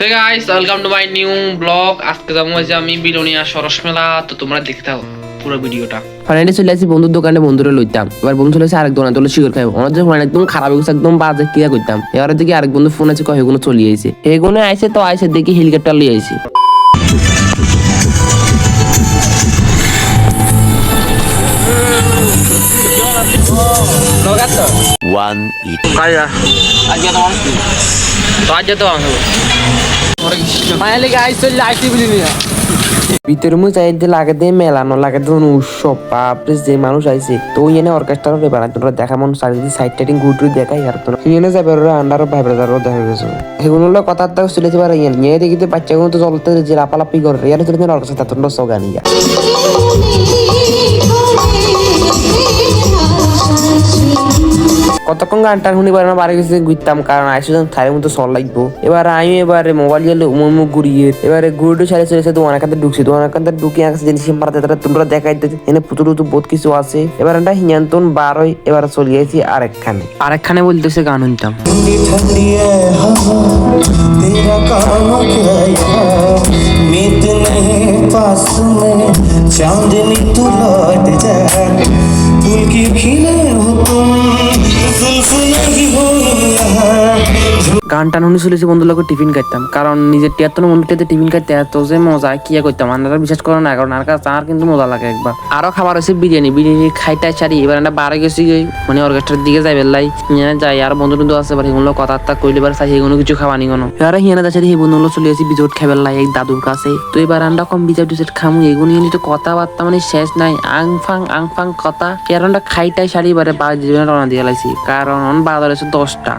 Hey guys, welcome to my new vlog. আজকে যাবো হচ্ছে আমি বিলোনিয়া সরস মেলা, তো তোমরা দেখতে থাকো পুরো ভিডিওটা। ফাইনালি চলে আসি বন্ধুর দোকানে, বন্ধুরা লইতাম। এবার বন্ধু চলে আসে আরেক দোকানে, তোলে শিওর খাইব। আমার যে ফোন একদম খারাপ হয়ে গেছে, একদম বাজে কিয়া করতাম। এবারে দেখি আরেক বন্ধু ফোন আছে, কয় এগুলো চলে আইছে। এগুলো আইছে তো আইছে, দেখি হেলিকপ্টার লিয়ে আইছি। ভিতরে মুই চাই লাগে দে মেলানো লাগে ধরুন উৎসব বাপরে, যে মানুষ আইছে তো এনে অর্কেস্ট্রার ব্যাপার তোরা দেখা মন চারিদিকে সাইড টাইটিং ঘুরটুর দেখাই আর তোরা এনে যাবে ওরা আন্ডার ভাইব্রেটারও দেখা গেছে সেগুলো হলো কথা চলেছে পারে নিয়ে দেখিতে বাচ্চাগুলো তো চলতে যে লাপালাপি করে ইয়ার চলে অর্কেস্ট্রা তোমরা সগানি কতক্ষণ গান টান শুনিবার না বাড়ি গেছে ঘুরতাম, কারণ আইসুজন থারের মতো সল লাগবো। এবার আমি এবারে মোবাইল গেলে মুখ ঘুরিয়ে এবারে ঘুরিটু সারি চলেছে, তো অনেক ঢুকছি, তো অনেক ঢুকে আসছে জিনিস মারাতে তারা তোমরা দেখাইতে এনে পুতুল টুতু বহুত কিছু আছে। এবার এটা হিয়ান্তন বারোই এবার চলে গেছি আরেকখানে বলতেছে গান শুনতাম। चांदनी तू लौट जा फूल की खिले हो तुम जुल्फ नहीं हो গান টান শুনে চলেছি বন্ধুর লোক টিফিন খাইতাম, কারণ নিজের তিয়াত্তর মন্দিরটাতে টিফিন খাইতে এত যে মজা কি করতাম আপনারা বিশ্বাস করো না, কারণ আর কাছে আর কিন্তু মজা লাগে একবার। আরো খাবার হচ্ছে বিরিয়ানি খাইটাই সারি। এবার আমরা বারে গেছি মানে অর্কেস্ট্রার দিকে যাই বেলাই যাই, আর বন্ধু বন্ধু আছে সেগুলো কথা কইলে এবার চাই সেগুলো কিছু খাওয়া নি কোনো। এবার হিয়ানা যাচ্ছে সেই বন্ধুগুলো চলে আসি বিজট খাইবেলাই এক দাদুর কাছে। তো এবার আমরা কম বিজট টিজট খামু এগুলো নিয়ে তো কথাবার্তা মানে শেষ নাই, আং ফাং কথা। এর আমরা খাইটাই সারি এবারে রওনা দিয়ে লাইছি, কারণ বাজার হচ্ছে 10টা।